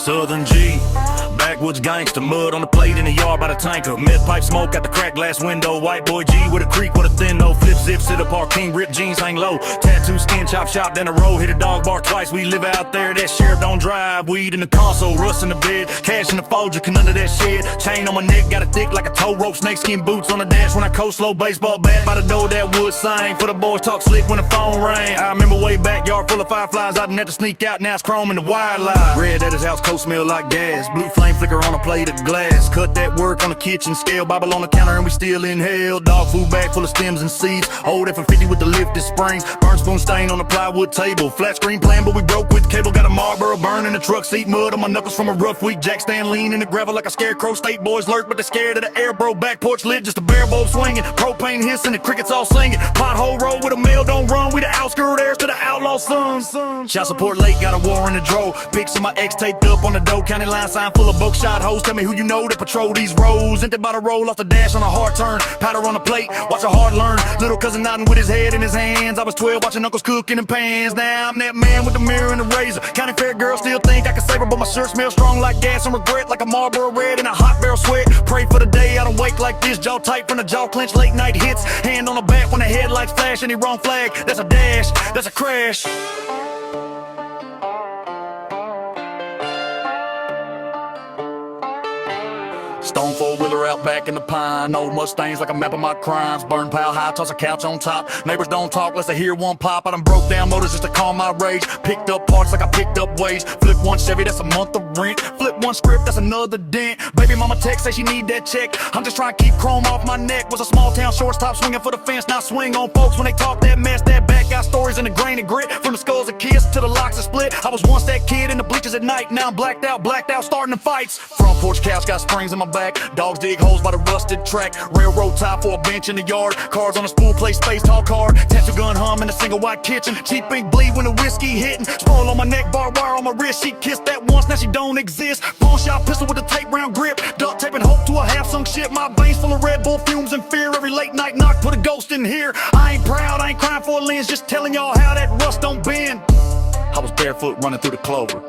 Southern G, backwoods gangster, mud on the plate in the yard by the tanker. Meth pipe smoke out the cracked glass window. White boy G with a creek with a thin no. Flip zip, sit up our king, rip jeans hang low. Tattoo skin, chop shop down the road. Hit a dog bar twice, we live out there. That sheriff don't drive, weed in the console, rust in the bed. Cash in the Folger, can under that shit. Chain on my neck, got it thick like a tow rope. Snakeskin boots on the dash when I coast slow. Baseball bat by the door, that wood sang. For the boys talk slick when the phone rang. I remember way back, yard full of fireflies. I didn't have to sneak out, now it's chrome in the wire line. Red at his house, coat smell like gas. Blue flame flicker on a plate of glass. Cut that work on the kitchen scale. Bible on the counter and we still inhale. Dog food bag full of stems and seeds. Old F-50 with the lifted springs. Burn spoon stain on the plywood table. Flat screen plan but we broke with cable. Got a Marlboro burn in the truck seat. Mud on my knuckles from a rough week. Jack stand lean in the gravel like a scarecrow. State boys lurk but they're scared of the air bro. Back porch lit, just a bare bowl swinging. Propane hissing, the crickets all singing. Pothole roll with a mail don't run. We the outskirt heirs to the outlaw sons. Child support late, got a war in the draw. Pics of my ex taped up on the door. County line sign full of buckshot hoes. Tell me who you know that patrol these roads. Empty by the roll off the dash on a hard turn. Powder on the plate, watch a hard learn. Little cousin nodding with his head in his hands. I was 12 watching uncles cooking in pans. Now I'm that man with the mirror and the razor. County fair girl still think I can save her, but my shirt smells strong like gas and regret. Like a Marlboro red and a hot barrel sweat. Pray for the day I don't wake like this. Jaw tight from the jaw clench, late night hits. Hand on the back when the headlights flash. Any wrong flag, that's a dash, that's a crash. Stone four-wheeler out back in the pine. Old Mustangs like a map of my crimes. Burn pile high, toss a couch on top. Neighbors don't talk unless they hear one pop. I done broke down motors just to calm my rage. Picked up parts like I picked up waste. Flip one Chevy, that's a month of rent. Flip one script, that's another dent. Baby mama text, say she need that check. I'm just trying to keep chrome off my neck. Was a small town shortstop swinging for the fence. Now swing on folks when they talk that mess. That back got stories in the grain and grit. From the skulls of kids to the locks that split. I was once that kid in the bleachers at night. Now I'm blacked out, starting the fights. Front porch couch got springs in my back. Dogs dig holes by the rusted track. Railroad tie for a bench in the yard. Cars on a spool play space, tall car. Tattoo gun hum in a single white kitchen. Cheap ink bleed when the whiskey hitting. Spoil on my neck, barbed wire on my wrist. She kissed that once, now she don't exist. Pawn shop pistol with a tape round grip. Duct taping hope to a half sunk ship. My veins full of Red Bull fumes and fear. Every late night knock put a ghost in here. I ain't proud, I ain't crying for a lens. Just telling y'all how that rust don't bend. I was barefoot running through the clover.